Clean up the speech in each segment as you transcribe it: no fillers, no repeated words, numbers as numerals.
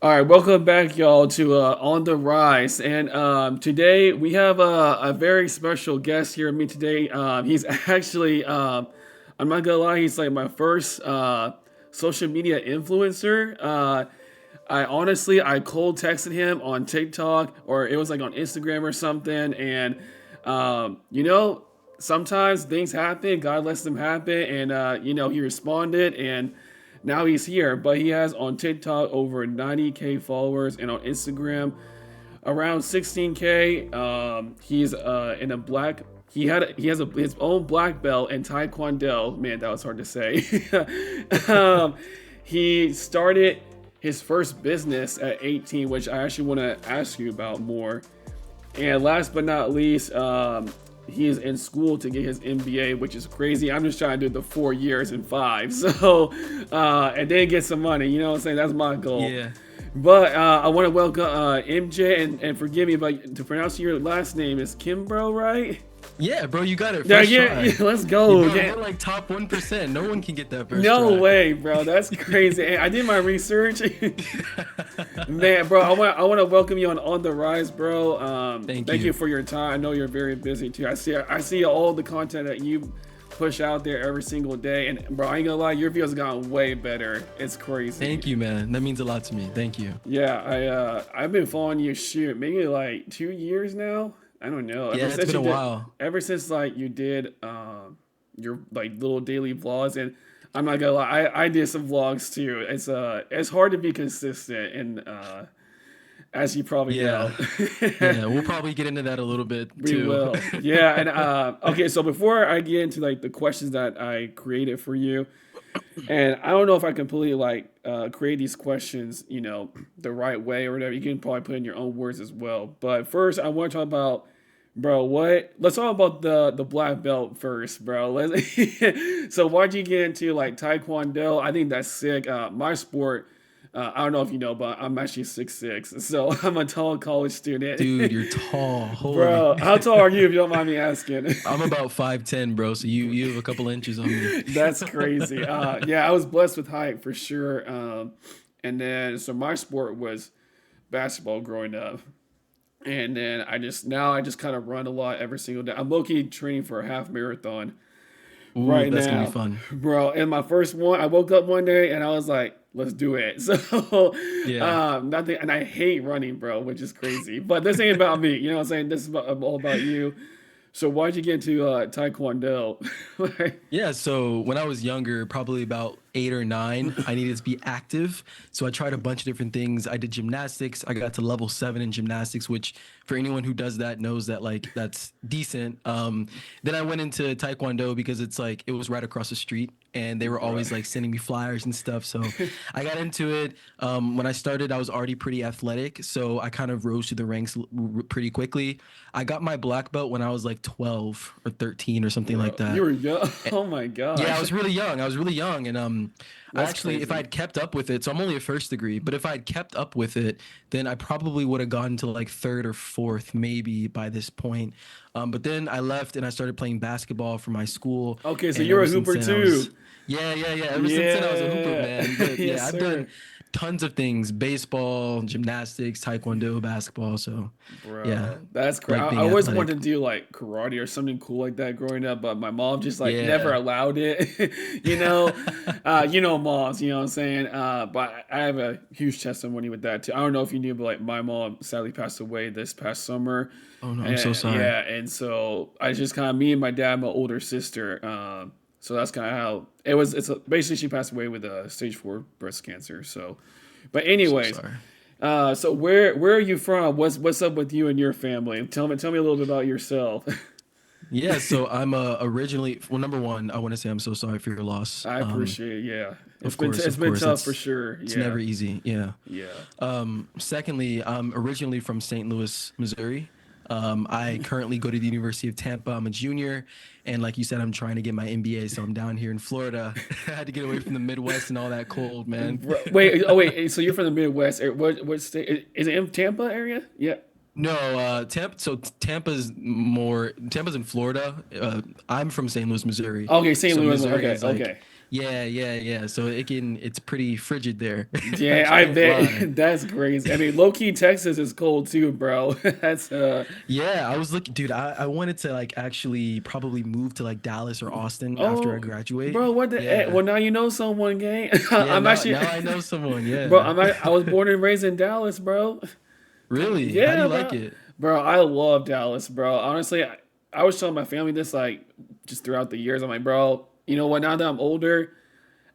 All right, welcome back, y'all, to On the Rise. And today we have a very special guest here with me today. He's actually, I'm not gonna lie, he's like my first social media influencer. I cold texted him on TikTok or it was like on Instagram or something. And, you know, sometimes things happen, God lets them happen. And, he responded and now he's here, but he has on TikTok over 90K followers and on Instagram around 16K. He's in a black. He has his own black belt in Taekwondo. Man, that was hard to say. um, he started his first business at 18, which I actually want to ask you about more. And last but not least, he is in school to get his MBA, which is crazy. I'm just trying to do the 4 years in five. So, and then get some money. You know what I'm saying? That's my goal. Yeah. But I want to welcome MJ and forgive me, but to pronounce your last name is Kimbrough, right? Yeah, bro, you got it. Yeah, First yeah, try. yeah, let's go. Bro, Yeah. you're like top 1%. No one can get that first No try. way, bro. That's crazy. Hey, I did my research. Man, bro, I want to welcome you on the Rise, bro. Thank Thank you. you for your time. I know you're very busy too. I see all the content that you push out there every single day, and bro, I ain't gonna lie, your videos have gotten way better. It's crazy. Thank you, man. That means a lot to me. Thank you. Yeah, I've been following you maybe like 2 years now. I don't know. Yeah, it's been a while. Ever since like you did your like little daily vlogs, and I'm not gonna lie, I did some vlogs too. It's hard to be consistent, and as you probably know. Yeah. Yeah, we'll probably get into that a little bit We too. will. Yeah, and okay, so before I get into like the questions that I created for you, and I don't know if I completely like create these questions, the right way or whatever. You can probably put in your own words as well. But first, I want to talk about, bro. Let's talk about the black belt first, bro. So why'd you get into like Taekwondo? I think that's sick. My sport. I don't know if you know, but I'm actually 6'6", so I'm a tall college student. Dude, you're tall. Holy. Bro, how tall are you if you don't mind me asking? I'm about 5'10", bro, so you have a couple inches on me. That's crazy. Yeah, I was blessed with height for sure. And then so my sport was basketball growing up, and then I just kind of run a lot every single day. I'm low-key training for a half marathon Ooh, right that's gonna be now, fun. bro. And my first one, I woke up one day and I was like, let's do it. So, Yeah. nothing, and I hate running, bro, which is crazy. But this ain't about me. You know what I'm saying? This is all about you. So why'd you get into Taekwondo? Like, Yeah, so when I was younger, probably about 8 or 9, I needed to be active. So I tried a bunch of different things. I did gymnastics. I got to level 7 in gymnastics, which for anyone who does that knows that like that's decent. Then I went into Taekwondo because it's like it was right across the street and they were always like sending me flyers and stuff. So I got into it. When I started, I was already pretty athletic, so I kind of rose to the ranks pretty quickly. I got my black belt when I was like 12 or 13 or something like you that. were young. Oh my Yeah, I gosh. was really young. I was really young, and I That's actually, if crazy. I'd kept up with it, so I'm only a first degree, but if I'd kept up with it, then I probably would have gotten to like third or fourth, maybe by this point. But then I left and I started playing basketball for my school, Okay, so and you're ever a since hooper then I was, too. yeah. Ever since then I was a hooper, Yeah. man. But Yes, yeah, I've sir. done tons of things: baseball, gymnastics, taekwondo, basketball. So yeah, Bro, that's crazy. like I being always athletic. wanted to do like karate or something cool like that growing up, but my mom just like never Yeah. allowed it. you know, moms. You know what I'm saying? But I have a huge testimony with that too. I don't know if you knew, but like my mom sadly passed away this past summer. Oh no, I'm so And, sorry. yeah, and so I just kind of me and my dad, my older sister. So that's kind of how it was. Basically she passed away with stage 4 breast cancer. So, but So anyways, sorry. so where are you from? What's up with you and your family? Tell me a little bit about yourself. Yeah, so I'm originally, well, number one, I want to say I'm so sorry for your loss. I appreciate it. Yeah, it's Of been course, tough for sure. it's Yeah, never easy. Yeah. yeah. Secondly, I'm originally from St. Louis, Missouri. I currently go to the University of Tampa. I'm a junior, and like you said, I'm trying to get my MBA, so I'm down here in Florida. I had to get away from the Midwest and all that cold, man. Wait, oh wait. So you're from the Midwest? What state? Is it in Tampa area? Yeah. No, Tampa. So Tampa's in Florida. I'm from St. Louis, Missouri. Okay, St. So Louis. Missouri Okay, is like, okay. Yeah. So it's pretty frigid there. I Yeah, I can't lie. bet that's crazy. I mean, low key Texas is cold too, bro. That's Yeah, I was looking, dude. I wanted to like actually probably move to like Dallas or Austin after I oh, graduate. bro, what the Yeah, well now you know someone, gang. yeah. I'm Now actually, now I know someone. bro. Yeah, I was born and raised in Dallas, bro. really. How do Yeah, you like bro. it? Bro, I love Dallas, bro. Honestly, I was telling my family this like just throughout the years. I'm like, bro, you know what? Now that I'm older,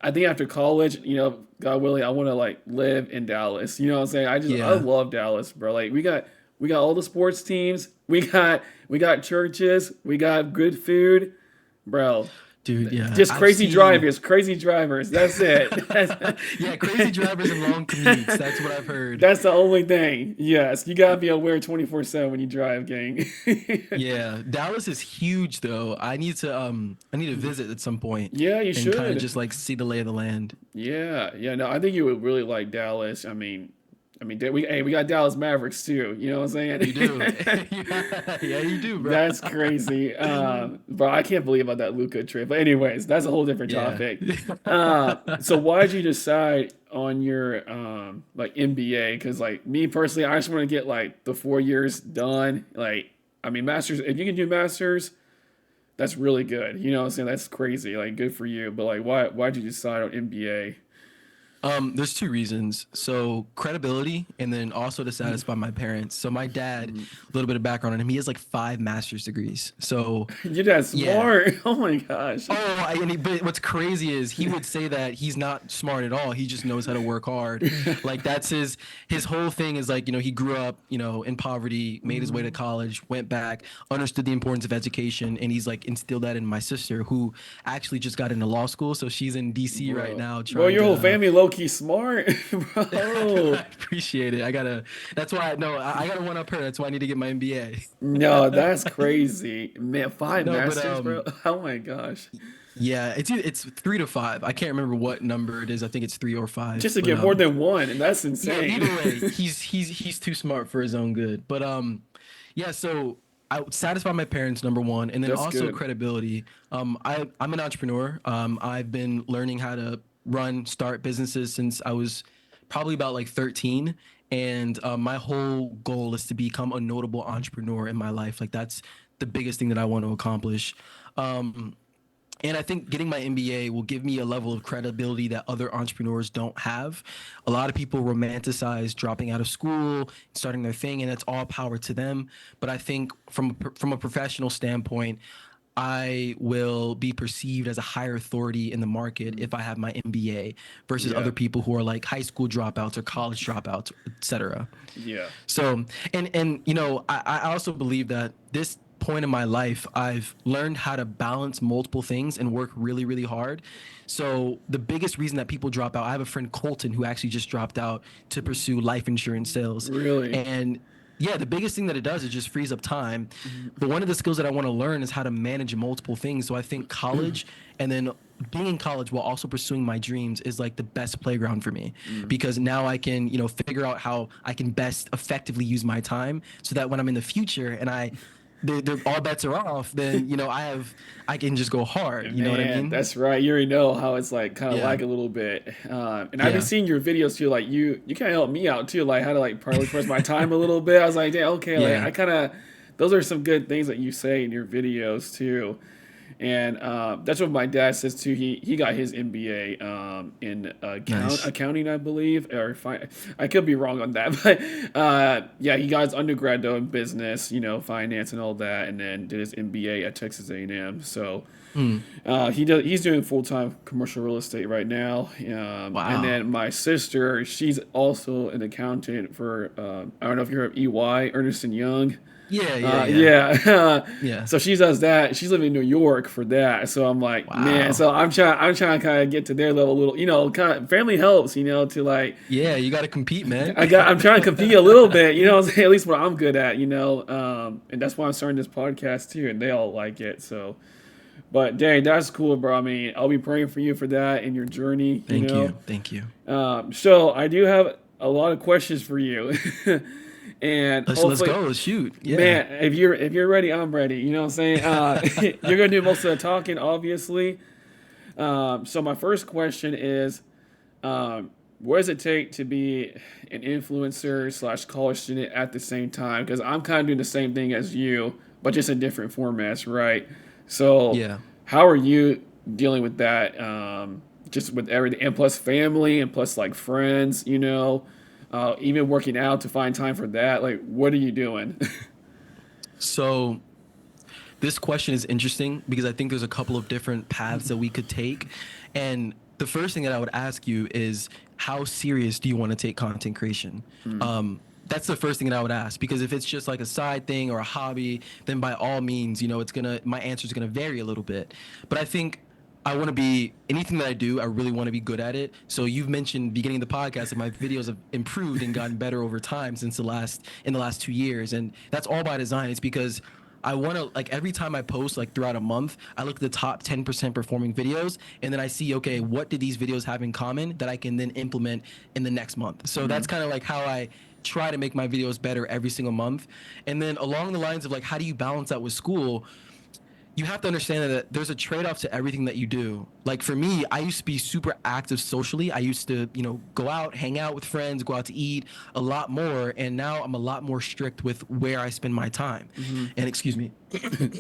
I think after college, God willing, I want to like live in Dallas. You know what I'm saying? I Yeah, love Dallas, bro. Like we got all the sports teams. We got churches. We got good food, bro. dude. Yeah, Just I've crazy seen. drivers, crazy drivers. That's it. Yeah, crazy drivers and long commutes. That's what I've heard. That's the only thing. Yes, you gotta be aware 24/7 when you drive, gang. Yeah, Dallas is huge though. I need to visit at some point Yeah, you and kind of should. just like see the lay of the land. Yeah, yeah. No, I think you would really like Dallas. We got Dallas Mavericks too. You know what I'm You do. saying? Yeah, you do, bro. That's crazy. Bro, I can't believe about that Luca trip. But anyways, that's a whole different Yeah. topic. So why did you decide on your like MBA? Because like me personally, I just want to get like the 4 years done. Like, I mean, masters. If you can do masters, that's really good. You know what I'm saying? That's crazy. Like, good for you. But like, why'd you decide on MBA? There's two reasons. So credibility, and then also to satisfy my parents. So my dad, a little bit of background on him, he has like 5 master's degrees. So You're that yeah. smart. Oh my gosh. But what's crazy is he would say that he's not smart at all. He just knows how to work hard. Like that's his whole thing is like, he grew up, in poverty, made his way to college, went back, understood the importance of education, and he's like instilled that in my sister, who actually just got into law school. So she's in DC right Bro. now Bro, trying your whole to family low key smart, I bro. appreciate it. That's why I gotta one up her. That's why I need to get my MBA. No, that's crazy. Man, five No, but masters, bro. Oh my gosh. yeah, it's 3 to 5. I can't remember what number it is. I think it's 3 or 5. Just to But get more than one, and that's yeah, insane. either way, he's too smart for his own good. But yeah, so I would satisfy my parents, number one, and then That's also good. credibility. I'm an entrepreneur. I've been learning how to start businesses since I was probably about like 13. And my whole goal is to become a notable entrepreneur in my life. Like that's the biggest thing that I want to accomplish. Um, and I think getting my MBA will give me a level of credibility that other entrepreneurs don't have. A lot of people romanticize dropping out of school, starting their thing, and it's all power to them. But I think from a professional standpoint, I will be perceived as a higher authority in the market if I have my MBA versus Yeah. other people who are like high school dropouts or college dropouts, etc. Yeah. So, and I also believe that this point in my life, I've learned how to balance multiple things and work really, really hard. So the biggest reason that people drop out, I have a friend Colton who actually just dropped out to pursue life insurance sales, Really. and yeah, the biggest thing that it does is just frees up time. But one of the skills that I want to learn is how to manage multiple things. So I think college and then being in college while also pursuing my dreams is like the best playground for me because now I can, figure out how I can best effectively use my time so that when I'm in the future and they're all bets are off, then, I can just go hard. You know what I Man, mean? that's right. You already know how it's like kind of Yeah. like a little bit. And I've been Yeah. seeing your videos too. Like you kind of help me out too. Like how to like prioritize my time a little bit. I was like, damn, okay. Like Yeah. I kind of, those are some good things that you say in your videos too. And that's what my dad says too. He got his MBA in Nice. accounting, I believe, or I could be wrong on that, but yeah, he got his undergrad though in business, finance and all that, and then did his MBA at Texas A&M. So Mm. he's doing full time commercial real estate right now. And Wow. then my sister, she's also an accountant for I don't know if you heard of EY, Ernest and Young. Yeah. Yeah. Yeah. Yeah. Yeah. So she does that. She's living in New York for that. So I'm like, man. Wow. So I'm trying to kind of get to their level a little. Kind of family helps. To like, Yeah. You got to compete, man. I'm trying to compete a little bit. What I'm saying? At least what I'm good at. And that's why I'm starting this podcast too. And they all like it. So, but dang, that's cool, bro. I mean, I'll be praying for you for that in your journey. Thank you. Thank you. So I do have a lot of questions for you. And Let's hopefully, go. Let's shoot. Yeah. man, if you're ready, I'm ready. You know what I'm saying? You're gonna do most of the talking, obviously. So my first question is, what does it take to be an influencer slash college student at the same time? Because I'm kind of doing the same thing as you, but just in different formats, right? So, Yeah. how are you dealing with that? Just with everything, and plus family, and plus like friends, even working out to find time for that. Like, what are you doing? So this question is interesting because I think there's a couple of different paths that we could take. And the first thing that I would ask you is how serious do you want to take content creation? That's the first thing that I would ask, because if it's just like a side thing or a hobby, then by all means, my answer is gonna vary a little bit. But I think I want to be anything that I do. I really want to be good at it. So you've mentioned beginning of the podcast that my videos have improved and gotten better over time since the last 2 years, and that's all by design. It's because I want to, like, every time I post, like throughout a month, I look at the top 10% performing videos, and then I see, okay, what did these videos have in common that I can then implement in the next month. So that's kind of like how I try to make my videos better every single month. And then along the lines of like, how do you balance that with school? You have to understand that there's a trade-off to everything that you do. Like for me, I used to be super active socially. I used to, go out, hang out with friends, go out to eat a lot more. And now I'm a lot more strict with where I spend my time. And excuse me.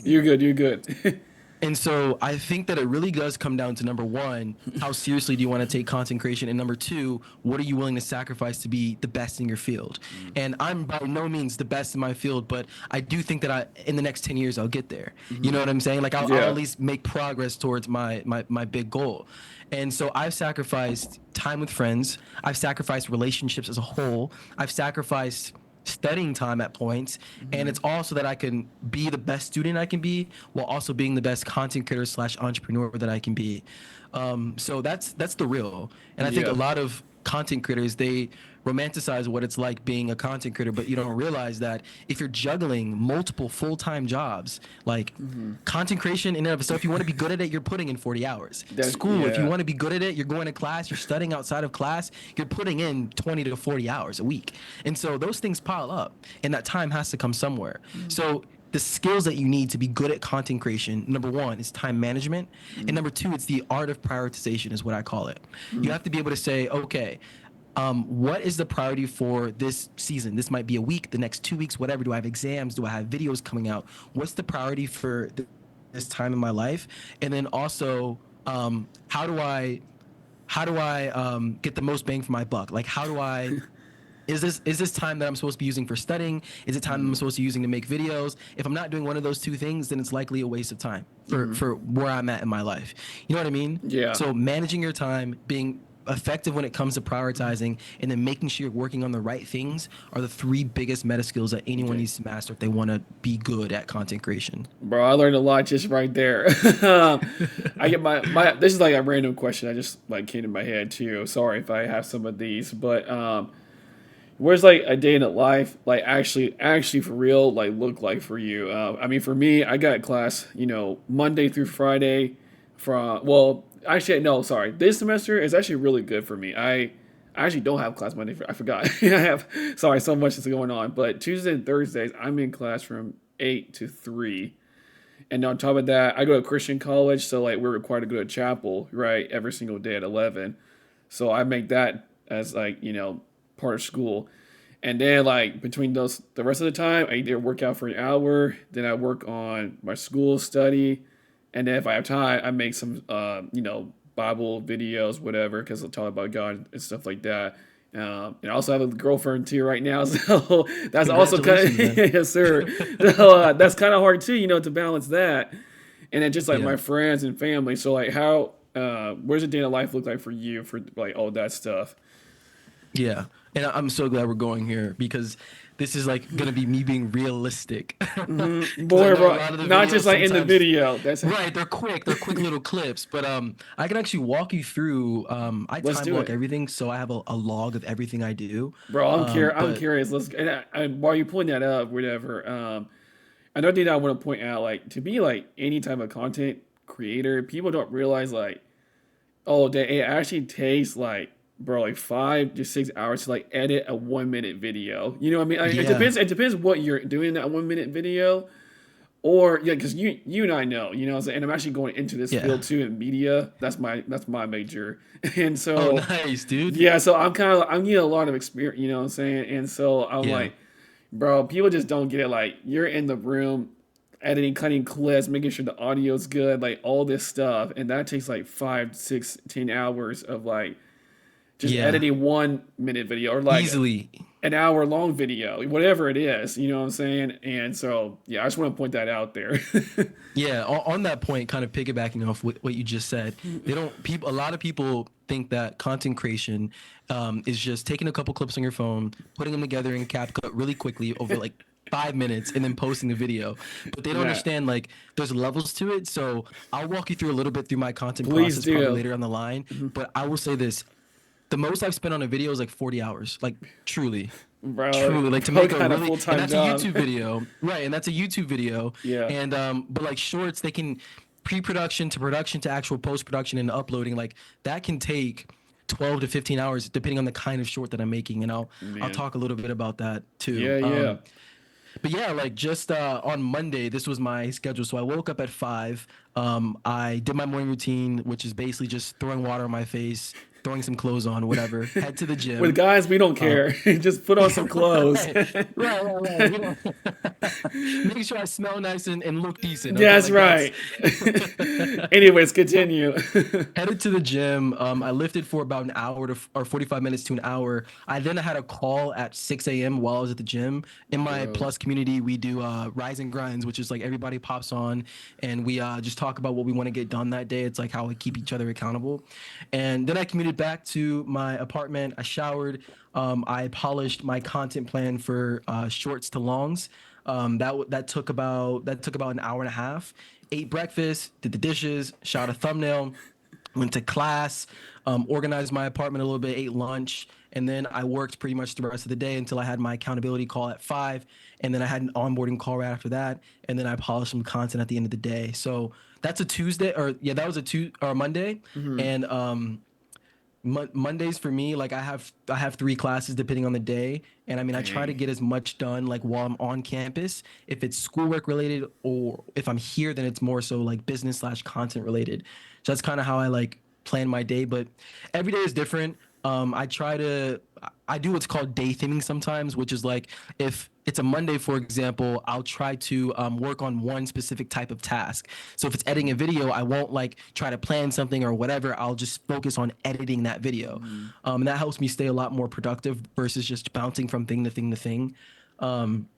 You're good. You're good. And so I think that it really does come down to number one, how seriously do you want to take content creation? And number two, what are you willing to sacrifice to be the best in your field? And I'm by no means the best in my field, but I do think that in the next 10 years, I'll get there. You know what I'm saying? Like I'll at Yeah. least make progress towards my big goal. And so I've sacrificed time with friends. I've sacrificed relationships as a whole. I've sacrificed studying time at points, and it's also that I can be the best student I can be while also being the best content creator slash entrepreneur that I can be. So that's the real. And I think a Yeah. lot of content creators, they romanticize what it's like being a content creator, but you don't realize that if you're juggling multiple full-time jobs, like content creation in and of itself, if you want to be good at it, you're putting in 40 hours. School, if you Yeah. want to be good at it, you're going to class, you're studying outside of class, you're putting in 20 to 40 hours a week. And so those things pile up, and that time has to come somewhere. So the skills that you need to be good at content creation, number one, is time management. And number two, it's the art of prioritization, is what I call it. You have to be able to say, okay, what is the priority for this season? This might be a week, the next 2 weeks, whatever. Do I have exams? Do I have videos coming out? What's the priority for this time in my life? And then also, how do I get the most bang for my buck? Like, how do I is this time that I'm supposed to be using for studying? Is it time I'm supposed to be using to make videos? If I'm not doing one of those two things, then it's likely a waste of time for where I'm at in my life. You know what I mean? Yeah. So managing your time, being effective when it comes to prioritizing, and then making sure you're working on the right things are the three biggest meta skills that anyone Okay. needs to master if they want to be good at content creation. Bro, I learned a lot just right there. I get my this is like a random question I just like came in my head too. Sorry if I have some of these, but where's like a day in the life like actually for real like look like for you? I mean for me, I got class, Monday through Friday from well, actually no, sorry. This semester is actually really good for me. I actually don't have class Monday. I forgot. I have sorry, so much is going on. But Tuesdays and Thursdays, I'm in class from 8 to 3. And on top of that, I go to Christian college, so like we're required to go to chapel, right, every single day at 11. So I make that as like, part of school. And then like between those the rest of the time, I either work out for an hour, then I work on my school study, and then if I have time, I make some Bible videos, whatever, because I'll talk about God and stuff like that. And I also have a girlfriend too right now, so that's also kind Congratulations, of man. yes, sir. So that's kind of hard too, to balance that, and then just like Yeah. my friends and family. So like, how, where's a day in life look like for you for like all that stuff? Yeah. And I'm so glad we're going here because this is like gonna be me being realistic. Because I Boy, know a bro, lot of the not videos just like in the sometimes, video. That's right, they're quick little clips, but I can actually walk you through. I let's time do block it. everything, so I have a log of everything I do. Bro, I'm But curious. Let's and while you point that up, whatever. Another thing that I want to point out, like to be like any type of content creator, people don't realize like, oh, that it actually takes like, bro, like 5 to 6 hours to like edit a 1 minute video. You know what I mean? Like, it yeah, depends. It depends what you're doing in that 1 minute video. or yeah, because you and I know, what I'm saying? And I'm actually going into this Yeah. field too in media. That's my major, and Oh, so nice, dude. yeah, so I'm getting a lot of experience. You know what I'm saying? And so I'm Yeah. like, bro, people just don't get it. Like you're in the room editing, cutting clips, making sure the audio's good, like all this stuff, and that takes like 5, 6, 10 hours of like just Yeah. editing 1 minute video or like Easily. an hour long video, whatever it is. You know what I'm saying? And so yeah, I just want to point that out there. Yeah, on that point, kind of piggybacking off what you just said, they don't people. A lot of people think that content creation is just taking a couple clips on your phone, putting them together in CapCut really quickly over like 5 minutes, and then posting a video. But they don't Nah, understand like there's levels to it. So I'll walk you through a little bit through my content please process probably do, later on the line. But I will say this: the most I've spent on a video is like 40 hours, like truly. bro. Truly, like to Bro make a got a really, full and time that's a job. YouTube video, right? And that's a YouTube video, Yeah. and but like shorts, they can pre-production to production to actual post-production and uploading, like that can take 12 to 15 hours depending on the kind of short that I'm making, and I'll Man. talk a little bit about that too. Yeah, yeah. But yeah, like just on Monday, this was my schedule. So I woke up at 5. I did my morning routine, which is basically just throwing water on my face, throwing some clothes on, whatever. Head to the With gym. guys, we don't Uh, care. Just put on some clothes. right, right. You know, make sure I smell nice and look decent. Okay, That's like that's right. Anyways, continue. headed to the gym. I lifted for about an hour to or 45 minutes to an hour. I then had a call at 6 a.m. while I was at the gym. In my Bro. plus community, we do rise and grinds, which is like everybody pops on and we just talk about what we want to get done that day. It's like how we keep each other accountable. And then I commuted back to my apartment. I showered. I polished my content plan for shorts to longs. That took about an hour and a half. Ate breakfast, did the dishes, shot a thumbnail, went to class, organized my apartment a little bit, ate lunch, and then I worked pretty much the rest of the day until I had my accountability call at 5, and then I had an onboarding call right after that, and then I polished some content at the end of the day. So that's a Tuesday, or yeah, that was a Monday, Hmm. and Mondays for me, like I have 3 classes depending on the day, and I mean I try to Dang. get as much done like while I'm on campus. If it's schoolwork related, or if I'm here, then it's more so like business slash content related. So that's kind of how I like plan my day. But every day is different. I do what's called day theming sometimes, which is like if it's a Monday, for example, I'll try to work on one specific type of task. So if it's editing a video, I won't like try to plan something or whatever. I'll just focus on editing that video, Hmm. and that helps me stay a lot more productive versus just bouncing from thing to thing to thing. Um,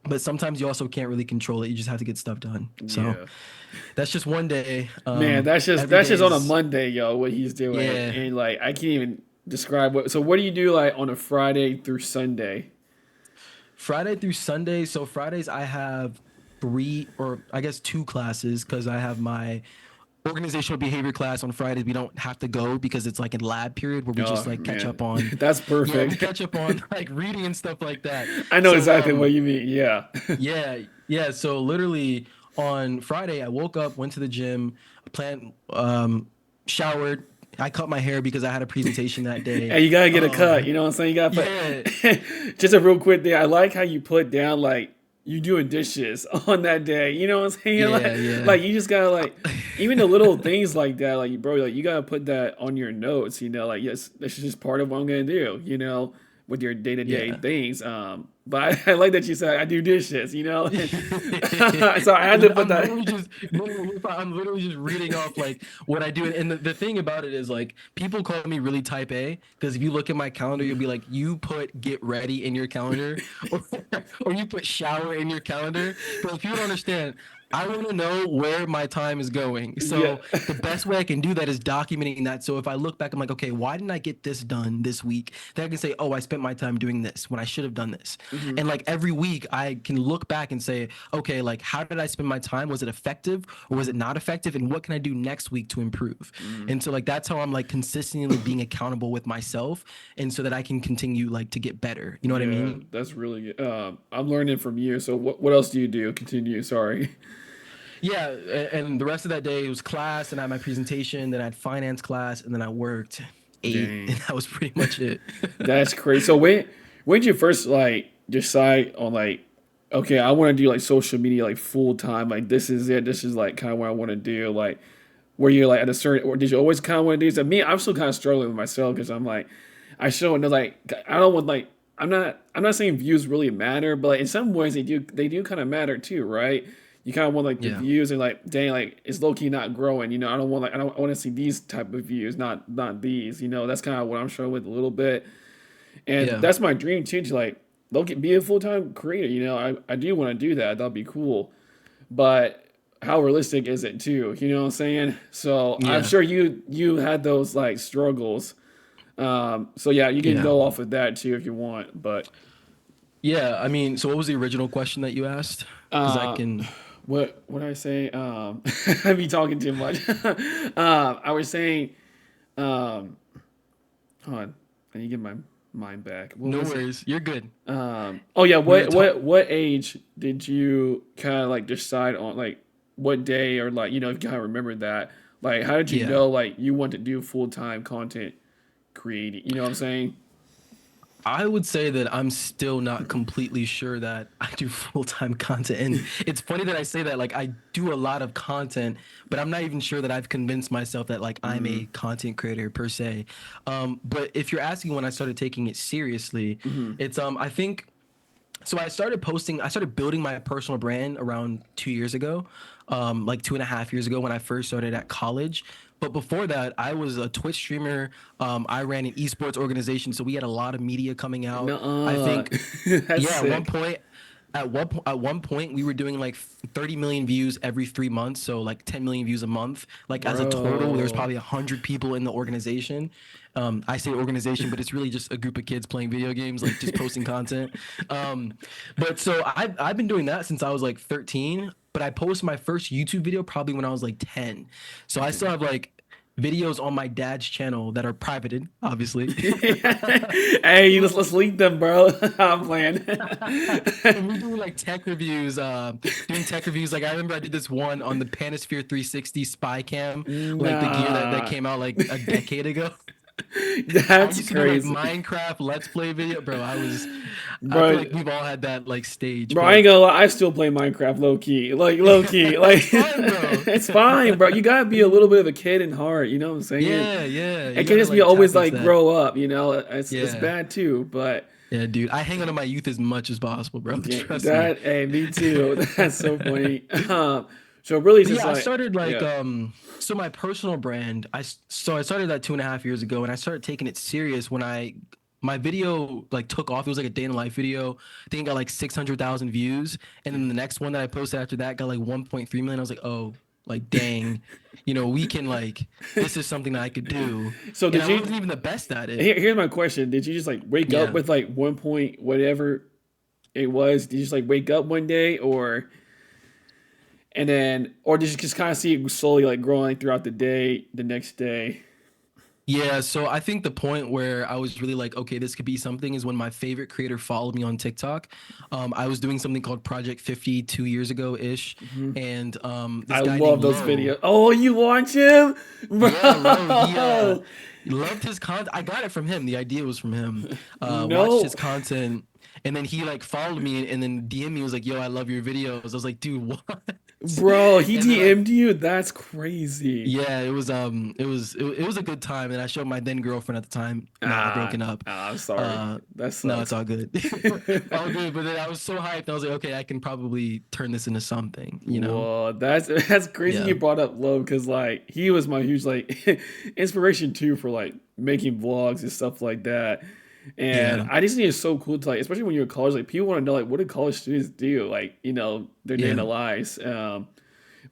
but sometimes you also can't really control it. You just have to get stuff done. So Yeah. that's just one day. Man, that's just Every that's day just on a is Monday, yo, what he's doing. yeah. And like I can't even describe what so what do you do like on a Friday through Sunday? Friday through Sunday. So Fridays I have 3 or I guess 2 classes because I have my organizational behavior class on Fridays. We don't have to go because it's like a lab period where we just Oh like catch man. up on, That's yeah, we perfect. catch up on like reading and stuff like that. I know So exactly what you mean. Yeah. yeah, yeah. So literally on Friday I woke up, went to the gym, plan showered. I cut my hair because I had a presentation that day. And you gotta get a cut, Um you know what I'm saying? You gotta yeah, put just a real quick thing. I like how you put down like you doing dishes on that day. You know what I'm saying? yeah, Like yeah. you just gotta like even the little things like that, like bro, like you gotta put that on your notes, like yes, this is just part of what I'm gonna do, with your day to day Yeah. things. But I like that you said I do dishes, And so I had to put that. I'm literally just reading off like what I do. And the thing about it is like people call me really type A because if you look at my calendar, you'll be like, you put get ready in your calendar or, or you put shower in your calendar. But if you don't understand, I want to know where my time is going. Yeah. So the best way I can do that is documenting that. So if I look back, I'm like, okay, why didn't I get this done this week? Then I can say, oh, I spent my time doing this when I should have done this. Hmm. And like every week, I can look back and say, okay, like how did I spend my time? Was it effective or was it not effective? And what can I do next week to improve? Hmm. And so like that's how I'm like consistently being accountable with myself, and so that I can continue like to get better. You know what I Yeah, mean? that's really good. I'm learning from you. So what else do you do? Continue. Sorry. Yeah, and the rest of that day was class, and I had my presentation. Then I had finance class, and then I worked, ate, and Dang. that was pretty much it. That's crazy. So when did you first like decide on like okay, I want to do like social media like full time. Like this is it. This is like kind of what I want to do. Like where you're like at a certain, or did you always kind of want to do this? Me, I'm still kind of struggling with myself because I'm like, I show and they're like, I don't want like, I'm not saying views really matter, but like in some ways they do kind of matter too, right? You kind of want like the Yeah. views and like, dang, like it's low key not growing. You know, I want to see these type of views, not these. You know, that's kind of what I'm struggling with a little bit. And Yeah. that's my dream too, to like look be a full time creator. You know, I do want to do that. That'd be cool. But how realistic is it too? You know what I'm saying? So I'm Yeah. sure you had those like struggles. So yeah, you can Yeah. go off with that too if you want. But Yeah. I mean, so what was the original question that you asked? Because I uh, can. what did I say? I be talking too much. I was saying, um, hold on, I need to get my mind back. What No was it? worries. You're good. Oh yeah, We were talking. what age did you kind of like decide on like what day or like you know if you kind of remember that like how did you Yeah. know like you want to do full time content creating? You know what I'm saying? I would say that I'm still not completely sure that I do full-time content. And it's funny that I say that, like, I do a lot of content, but I'm not even sure that I've convinced myself that, like, I'm Mm-hmm. a content creator per se. But if you're asking when I started taking it seriously, Mm-hmm. it's, I think, so I started building my personal brand around 2 years ago, like 2.5 years ago when I first started at college. But before that, I was a Twitch streamer. I ran an esports organization, so we had a lot of media coming out. I Nuh-uh. think, That's yeah, sick, at one point we were doing like 30 million views every 3 months, so like 10 million views a month. Like as a total, there's bro. probably 100 people in the organization. I say organization, but it's really just a group of kids playing video games, like just posting content. Um, but so I've been doing that since I was like 13. But I posted my first YouTube video probably when I was like 10. So I still have like videos on my dad's channel that are privated, obviously. Hey, let's link them, bro. I'm playing. And we do like tech reviews, doing tech reviews. Like I remember I did this one on the Panosphere 360 spy cam, like the gear that Nah, came out like a decade ago. I that's used to do like crazy, Minecraft Let's Play video, bro. I feel bro. like we've all had that like stage, Bro, I but ain't gonna lie, I still play Minecraft low key. Like low key. Like it's fun, bro. it's fine, bro. You gotta be a little bit of a kid in heart, you know what I'm saying? Yeah, yeah. It You can't gotta just be like always tap into like that. grow up, you know? It's Yeah. bad too, but Yeah, dude. I hang on to my youth as much as possible, bro. yeah, Trust me. that hey, me too. That's so funny. So really it's But just yeah, I like started like yeah. so my personal brand, so I started that 2.5 years ago, and I started taking it serious when I my video like took off. It was like a day in the life video. I think it got like 600,000 views, and then the next one that I posted after that got like 1.3 million. I was like, oh, like dang, we can like this is something that I could do, So and did I you wasn't even the best at it. here's my question. Did you just like wake up Yeah. with like one point whatever it was? Did you just like wake up one day or and then or did you just kind of see it slowly like growing throughout the day the next day? Yeah, so I think the point where I was really like, okay, this could be something is when my favorite creator followed me on TikTok. I was doing something called Project 50 2 years ago ish, Hmm. and this I guy love named those Lo. videos. Oh, you watch him, Yeah, bro, bro? he loved his content. I got it from him. The idea was from him. Watched No, his content, and then he like followed me and then DM me was like, "Yo, I love your videos." I was like, "Dude, what?" bro, he And then I DM'd you. That's crazy. Yeah, it was a good time, and I showed my then girlfriend at the time. Now we're Ah, broken up. I'm sorry. Uh, That no, it's sucks. all good, all good. But then I was so hyped. I was like, okay, I can probably turn this into something. Whoa, that's crazy. Yeah, You brought up Low because like he was my huge like inspiration too for like making vlogs and stuff like that. And yeah, I just think it's so cool to like, especially when you're in college, like people want to know like what do college students do, like their day in yeah, the lives.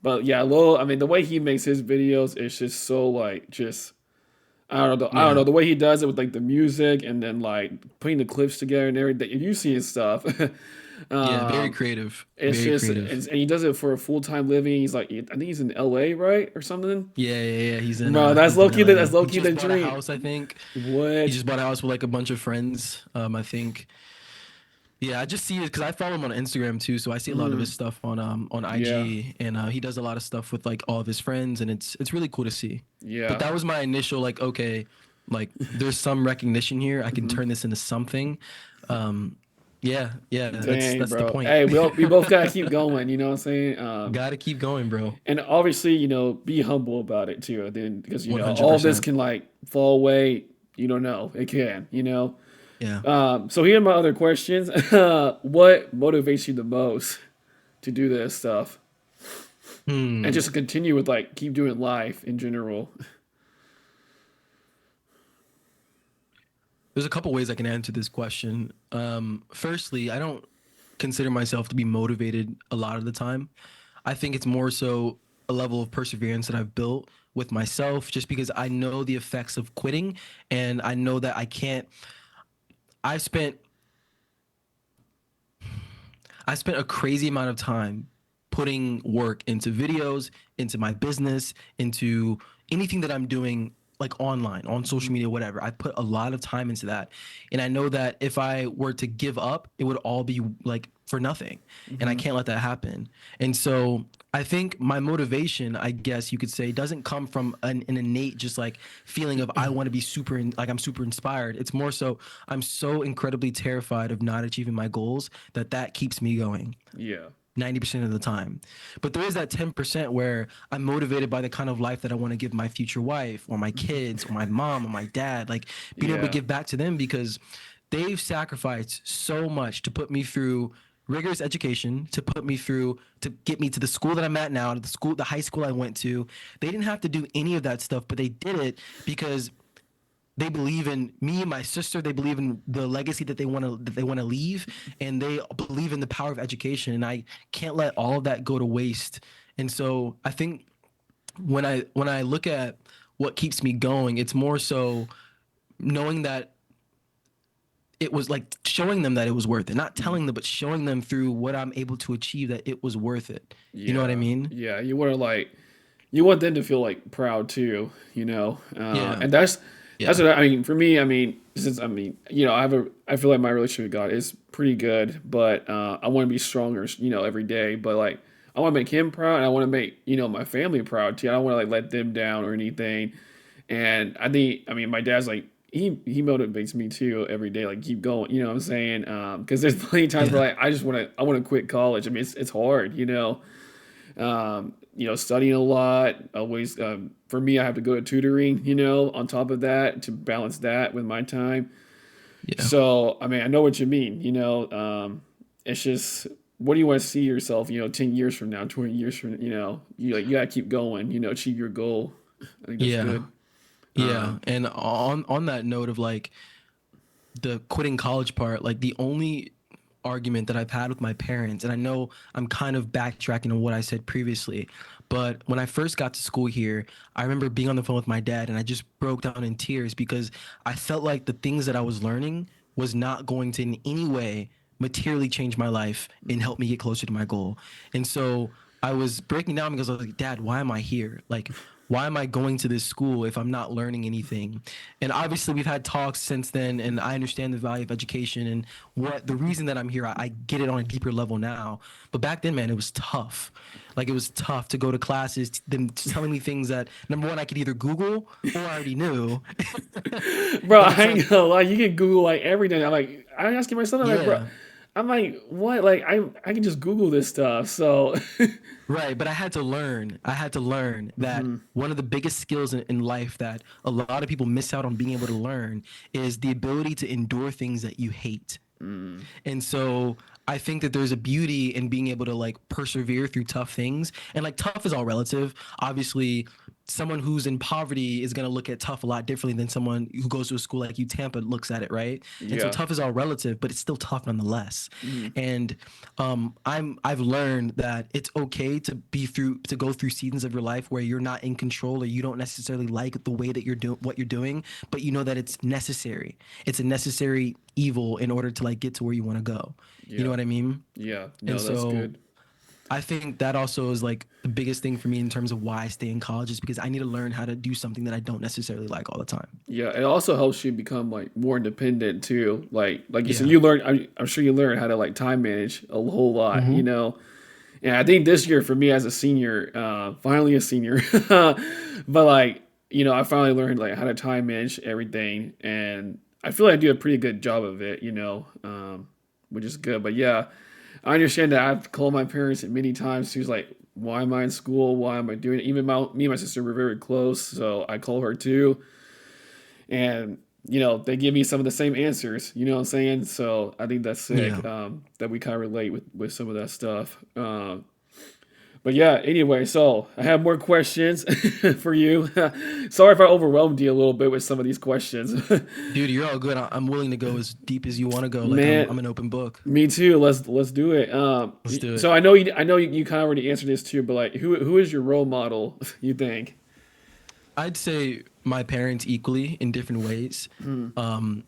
But yeah, Lil, I mean, the way he makes his videos is just so like just I don't yeah, know the way he does it with like the music and then like putting the clips together and everything. If you see his stuff, yeah. Very um, creative, it's very just creative. and he does it for a full time living. He's like I think he's in L.A. right or something. Yeah, yeah, yeah. Bro, He's in that's LA. low He key the just bought a dream. house, I think. He What, just bought a house with like a bunch of friends. I think. Yeah, I just see it because I follow him on Instagram too, so I see a lot of his mm, stuff on yeah, IG, and he does a lot of stuff with like all of his friends, and it's really cool to see. But yeah. that was my initial like, okay, like there's some recognition here. I can Hmm. turn this into something. Um, Yeah, Dang, that's the bro. point. Hey, we both gotta keep going. You know what I'm saying? Gotta keep going, bro. And obviously, be humble about it too. Then, because all of this 100%. can like fall away. You don't know. It can. Yeah. So here are my other questions. What motivates you the most to do this stuff, and Hmm. just to continue with like keep doing life in general? There's a couple ways I can answer this question. Firstly, I don't consider myself to be motivated a lot of the time. I think it's more so a level of perseverance that I've built with myself just because I know the effects of quitting and I know that I can't. I spent I spent a crazy amount of time putting work into videos, into my business, into anything that I'm doing like online, on social Mhm. media, whatever. I put a lot of time into that. And I know that if I were to give up, it would all be like for nothing. And I Mhm. can't let that happen. And so I think my motivation, I guess you could say, doesn't come from an innate just like feeling of I want to be like I'm super inspired. It's more so I'm so incredibly terrified of not achieving my goals that keeps me going Yeah. 90% of the time. But there is that 10% where I'm motivated by the kind of life that I want to give my future wife or my kids or my mom or my dad, like being able to Yeah. give back to them because they've sacrificed so much to put me through rigorous education, to put me through to get me to the school that I'm at now, to the high school I went to. They didn't have to do any of that stuff, but they did it because they believe in me and my sister. They believe in the legacy that they want to leave, and they believe in the power of education. And I can't let all of that go to waste. And so I think when I look at what keeps me going, it's more so knowing that it was like showing them that it was worth it, not Mhm. telling them, but showing them through what I'm able to achieve that it was worth it. You know what I Yeah. mean? Yeah. You want them to feel like proud too. Yeah. And that's Yeah. what I mean. For me, since I feel like my relationship with God is pretty good, but I want to be stronger, every day. But like, I want to make Him proud, and I want to make my family proud too. I don't want to like let them down or anything. And my dad's like he motivates me too every day, like keep going. You know what I'm saying? Because there's plenty of times where Yeah. like I want to quit college. It's hard. Studying a lot. Always, for me, I have to go to tutoring, on top of that to balance that with my time. Yeah. So, I know what you mean, it's just, what do you want to see yourself, 10 years from now, 20 years from, you gotta keep going, achieve your goal. I think that's Yeah. good. Yeah. Um, And on that note of like the quitting college part, like the only argument that I've had with my parents, and I know I'm kind of backtracking on what I said previously, but when I first got to school here, I remember being on the phone with my dad and I just broke down in tears because I felt like the things that I was learning was not going to in any way materially change my life and mhm. help me get closer to my goal. And so I was breaking down because I was like, Dad, why am I here? Like, why am I going to this school if I'm not learning anything? And obviously, we've had talks since then, and I understand the value of education and what the reason that I'm here. I get it on a deeper level now. But back then, man, it was tough. Like, it was tough to go to classes, them telling me things that, number one, I could either Google or I already knew. Bro, But I it's ain't like, gonna lie, you can Google like everything. I'm asking myself, I'm like, bro, yeah. I'm like, what? Like, I can just Google this stuff. So, Right, but I had to learn. I had to learn that hmm one of the biggest skills in life that a lot of people miss out on being able to learn is the ability to endure things that you hate. mm, And so I think that there's a beauty in being able to like persevere through tough things. And like tough is all relative. Obviously, someone who's in poverty is going to look at tough a lot differently than someone who goes to a school like Tampa looks at it, right? And so yeah, tough is all relative, but it's still tough nonetheless. mm, And I've learned that it's okay to go through seasons of your life where you're not in control or you don't necessarily like the way that you're doing what you're doing, but you know that it's necessary. It's a necessary evil in order to like get to where you want to go. You know yeah, what I mean? yeah. And No, that's so good. I think that also is like the biggest thing for me in terms of why I stay in college is because I need to learn how to do something that I don't necessarily like all the time. Yeah, it also helps you become like more independent too. Like you said, Yeah. you learn. I'm sure you learn how to like time manage a whole lot. Mm-hmm. And I think this year for me as a senior, finally a senior, but like I finally learned like how to time manage everything, and I feel like I do a pretty good job of it. which is good. But yeah, I understand that. I've called my parents many times. She was like, "Why am I in school? Why am I doing it?" Even me and my sister were very close, so I call her too, and they give me some of the same answers. You know what I'm saying? So I think that's Yeah. sick. That we kind of relate with some of that stuff. But yeah, anyway, so I have more questions for you. Sorry if I overwhelmed you a little bit with some of these questions. Dude, you're all good. I'm willing to go as deep as you want to go. Like I'm Man, I'm an open book. me too. Let's do it. Let's do it. So I know you kind of already answered this too, but like, who is your role model? You think? I'd say my parents equally in different ways. Hmm. Um,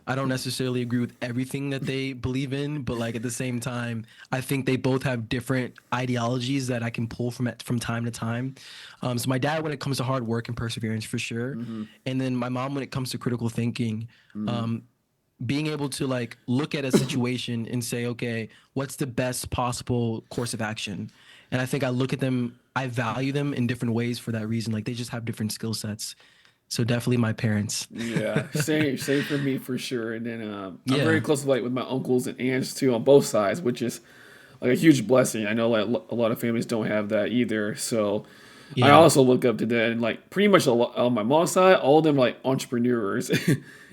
I don't necessarily agree with everything that they believe in, but like at the same time, I think they both have different ideologies that I can pull from time to time. So my dad, when it comes to hard work and perseverance, for sure, Hmm. and then my mom, when it comes to critical thinking, Hmm. um, being able to like look at a situation and say, okay, what's the best possible course of action? And I think I look at them, I value them in different ways for that reason. Like they just have different skill sets. So definitely my parents. Yeah, same for me for sure. And then I'm very Yeah. close like with my uncles and aunts too on both sides, which is like a huge blessing. I know like a lot of families don't have that either. So I Yeah. also look up to that, and like pretty much on my mom's side, all of them like entrepreneurs,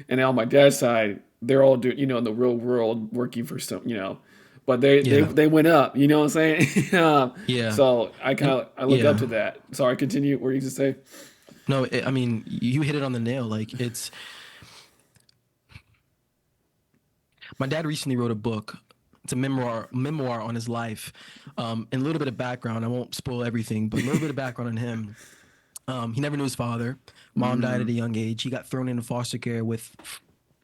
and on my dad's side, they're all doing in the real world working for some. But Yeah. they went up. You know what I'm saying? Yeah. So And I look up yeah. to that. Sorry, continue. What you just say? No, I mean, you hit it on the nail. Like my dad recently wrote a book. It's a memoir on his life. And a little bit of background. I won't spoil everything, but a little bit of background on him. He never knew his father. Mom died at Mm, a young age. He got thrown into foster care with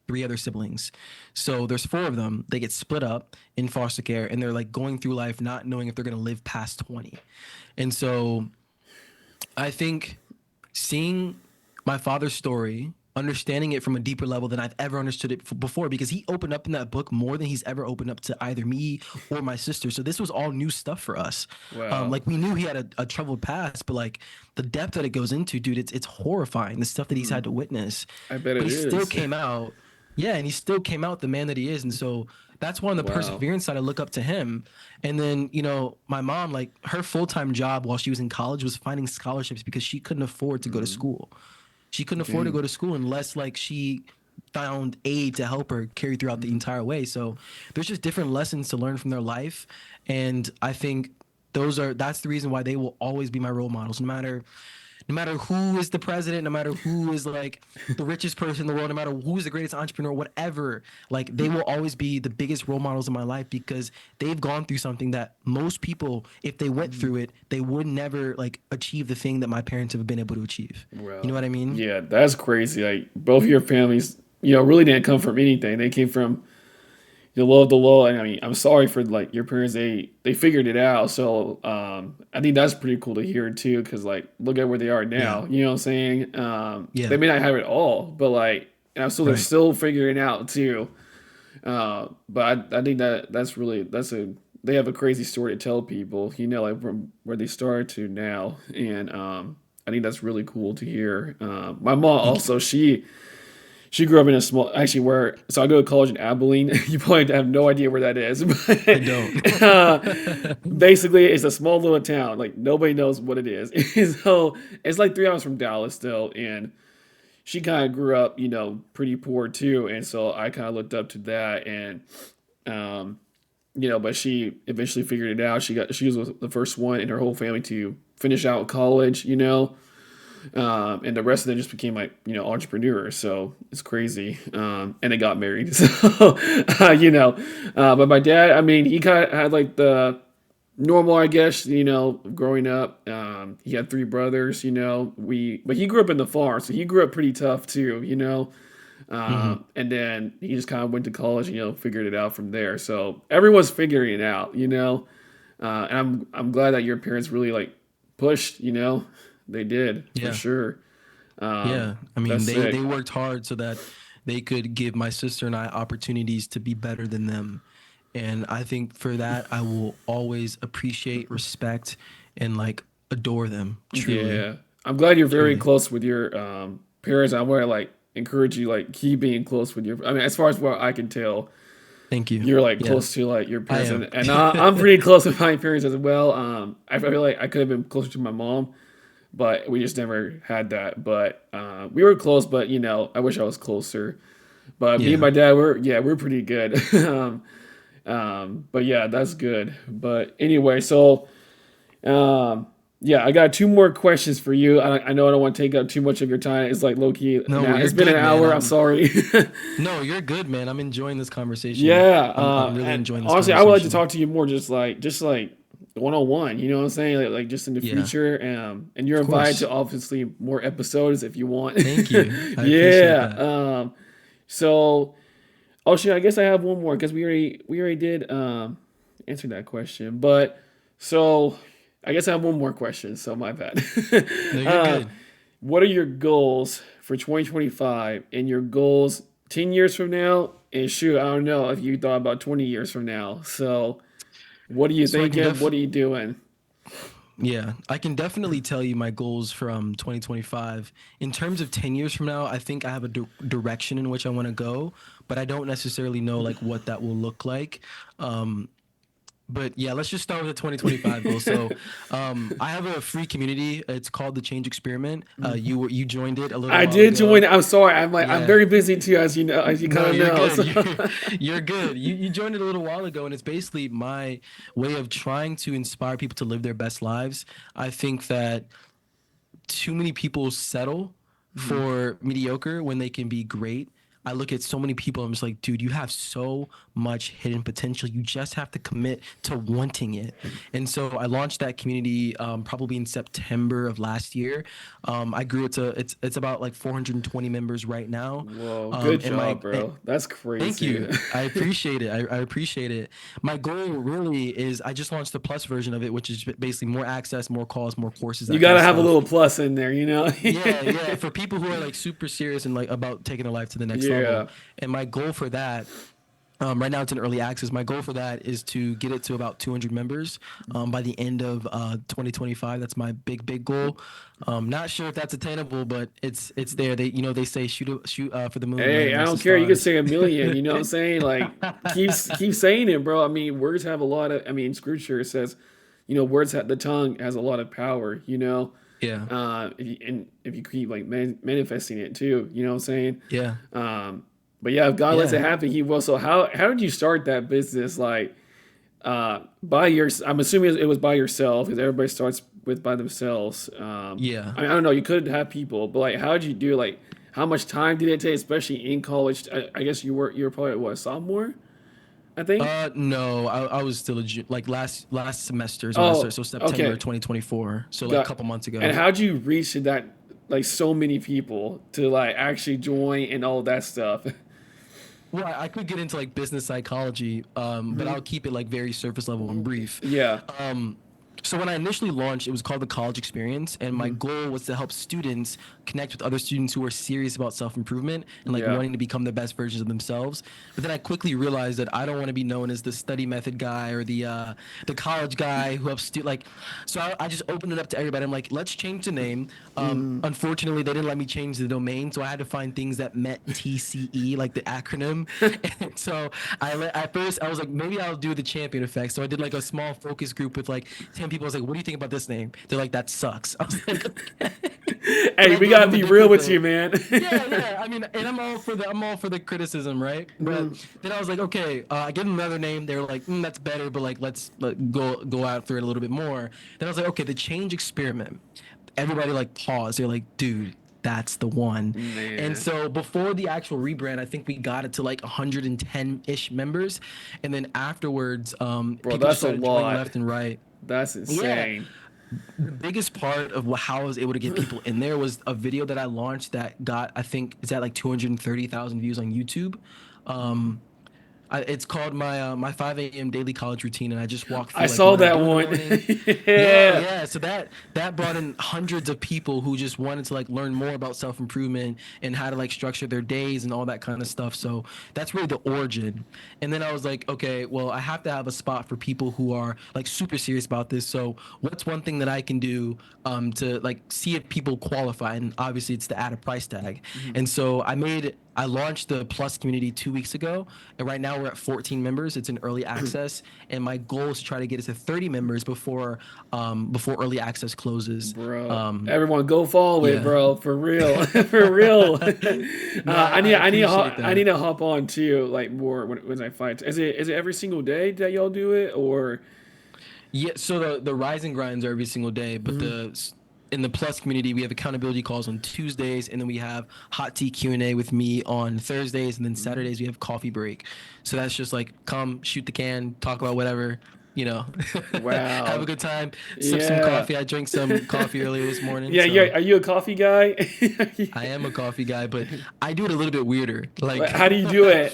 three other siblings. So there's four of them. They get split up in foster care and they're like going through life not knowing if they're going to live past 20. And so I think seeing my father's story, understanding it from a deeper level than I've ever understood it before, because he opened up in that book more than he's ever opened up to either me or my sister. So this was all new stuff for us. wow, Like we knew he had a troubled past, but like the depth that it goes into, dude, it's horrifying. The stuff that he's mm, had to witness, I bet but it he still is. came out. Yeah, and he still came out the man that he is. And so that's one of the Wow. perseverance side I look up to him. And then, my mom, like her full-time job while she was in college was finding scholarships because she couldn't afford to go to Mm, school. She couldn't afford to dang. go to school unless like she found aid to help her carry throughout the Mm, entire way. So there's just different lessons to learn from their life. And I think that's the reason why they will always be my role models, no matter who is the president, no matter who is like the richest person in the world, no matter who's the greatest entrepreneur, whatever, like they will always be the biggest role models in my life because they've gone through something that most people, if they went mm, through it, they would never like achieve the thing that my parents have been able to achieve. You know well, what I mean? yeah, that's crazy. Like both of your families, really didn't come from anything. They came from the low of the low. And I mean, I'm sorry for like your parents. They figured it out. So I think that's pretty cool to hear too. Because like, look at where they are Yeah. now. You know what I'm saying? They Yeah. may not have it all, but like, and so they're Right. still figuring it out too. But I think that's a they have a crazy story to tell people. Like from where they started to now, and I think that's really cool to hear. My mom Thank you. also she grew up in a small actually where so I go to college in Abilene. You probably have no idea where that is, I don't. but basically it's a small little town. Like nobody knows what it is. So it's like 3 hours from Dallas still, and she kind of grew up, pretty poor too, and so I kind of looked up to that, and um, but she eventually figured it out. She was the first one in her whole family to finish out college, and the rest of them just became like entrepreneurs. So it's crazy, and they got married. So but my dad, I mean, he kind of had like the normal, I guess, growing up. He had three brothers, but he grew up in the farm, so he grew up pretty tough too, Hmm. and then he just kind of went to college, figured it out from there. So everyone's figuring it out, and I'm glad that your parents really like pushed, they did for Yeah. sure. Um, Yeah. I mean, that's they sick. worked hard so that they could give my sister and I opportunities to be better than them. And I think for that, I will always appreciate, respect, and like adore them. Truly. Yeah, I'm glad you're very Truly. close with your parents. I want to like encourage you like keep being close with your. I mean, as far as what I can tell, Thank you. You're like Yeah, close to like your I parents, am. and I'm pretty close with my parents as well. I feel like I could have been closer to my mom, but we just never had that. But we were close, but I wish I was closer. But me and Yeah. my dad, we're pretty good. But yeah, that's good. But anyway, so yeah, I got two more questions for you. I know I don't want to take up too much of your time. It's like low key No, now. you're It's been an good, man. hour. I'm sorry. No, you're good, man. I'm enjoying this conversation. Yeah, I'm really and enjoying this honestly, I would like to conversation. talk to you more, just like 101. You know what I'm saying? Like just in the Yeah, future, and you're of invited to course. obviously more episodes if you want. Thank you. I appreciate Yeah. that. So, oh shit, I guess I have one more because we already did answer that question, but so I guess I have one more question. So my bad. No, you're uh, good. what are your goals for 2025 and your goals 10 years from now? And shoot, I don't know if you thought about 20 years from now. So, what are you So I can thinking? def What are you doing? Yeah, I can definitely tell you my goals from 2025. In terms of 10 years from now, I think I have a direction in which I want to go, but I don't necessarily know like what that will look like. Um, but yeah, let's just start with the 2025 goal. So, I have a free community. It's called the Change Experiment. You joined it a little I while did join. ago. I'm sorry. I'm Yeah. very busy too, as you know, as you kind No, of you're know. good. So. You're good. You joined it a little while ago, and it's basically my way of trying to inspire people to live their best lives. I think that too many people settle for mediocre when they can be great. I look at so many people, I'm just like, dude, you have so much hidden potential. You just have to commit to wanting it. And so I launched that community probably in September of last year. I grew it to it's about like 420 members right now. Whoa, good And my job, bro. That's Thank crazy. you. I appreciate it. I appreciate it. My goal really is I just launched the plus version of it, which is basically more access, more calls, more courses, You that kind gotta of have a stuff. little plus in there, you know? Yeah, yeah. For people who are like super serious and like about taking their life to the next level. Yeah. And my goal for that, right now it's in early access. My goal for that is to get it to about 200 members by the end of 2025. That's my big goal. Not sure if that's attainable, but it's there. They say shoot for the moon, land Hey, I amongst the don't care. You could stars. say a million, you know what I'm saying? Like, keep saying it, bro. I mean, words have a lot of, I mean, scripture says, words have, the tongue has a lot of power, you know? Yeah. And if you keep like manifesting it too, you know what I'm saying? Yeah. Um, but yeah, if God lets it Yeah. happen, He will. So how did you start that business? Like by your, I'm assuming it was by yourself because everybody starts with by themselves. Yeah. I don't know. You could have people, but like, how did you do? Like, how much time did it take, especially in college? I guess you were probably what, sophomore, I think. No, I was still like last semester is when I started. Oh, So September okay, 2024. So like a got. couple months And ago. how'd you reach to that? Like so many people to like actually join and all that stuff. Well, I could get into like business psychology, but I'll keep it like very surface level and brief. Yeah. Um, so when I initially launched, it was called the College Experience, and my goal was to help students connect with other students who are serious about self-improvement and like Yeah. wanting to become the best versions of themselves. But then I quickly realized that I don't want to be known as the study method guy or the college guy who helps like. So I just opened it up to everybody. I'm like, let's change the name. Unfortunately, they didn't let me change the domain, so I had to find things that met TCE, like the acronym. And so at first I was like, maybe I'll do the champion effect. So I did like a small focus group with like 10 people. I was like, what do you think about this name? They're like, that sucks. I was like, okay. Then Hey, I we gave gotta them a be real different with you, name. man. Yeah, yeah. I mean, and I'm all for the criticism, right? But then I was like, okay, I gave them another name. They were like, that's better, but like let's go out through it a little bit more. Then I was like, okay, the change experiment. Everybody like paused. They're like, dude, that's the one. And Man, so before the actual rebrand, I think we got it to like 110-ish members, and then afterwards, bro, people just that's a started joining lot. left and right. That's Yeah, insane. the biggest part of how I was able to get people in there was a video that I launched that got, I think, it's at like 230,000 views on YouTube. Um, it's called my 5 a.m. daily college routine, and I just walk I through like saw what I that do in the one. morning. Yeah, Yeah. yeah. So that brought in hundreds of people who just wanted to like learn more about self improvement and how to like structure their days and all that kind of stuff. So that's really the origin. And then I was like, okay, well, I have to have a spot for people who are like super serious about this. So what's one thing that I can do to like see if people qualify? And obviously, it's to add a price tag. And so I made I launched the Plus community 2 weeks ago, and right now we're at 14 members. It's in early access, and my goal is to try to get it to 30 members before early access closes. Bro, Um, everyone go follow it, yeah, bro. For real, for real. no, I, I appreciate I need that. to hop on too, like more when I fight. Is it every single day that y'all do it, or? Yeah, so the rise and grinds are every single day, but Mhm. in the Plus community we have accountability calls on Tuesdays, and then we have hot tea Q&A with me on Thursdays, and then Saturdays we have coffee break. So that's just like come shoot the can, talk about whatever, you know, have a Wow. good time, sip some Yeah. coffee. I drank some coffee earlier this morning, Yeah, yeah. so Are you a coffee guy? I am a coffee guy, but I do it a little bit weirder. Like, How do you do it?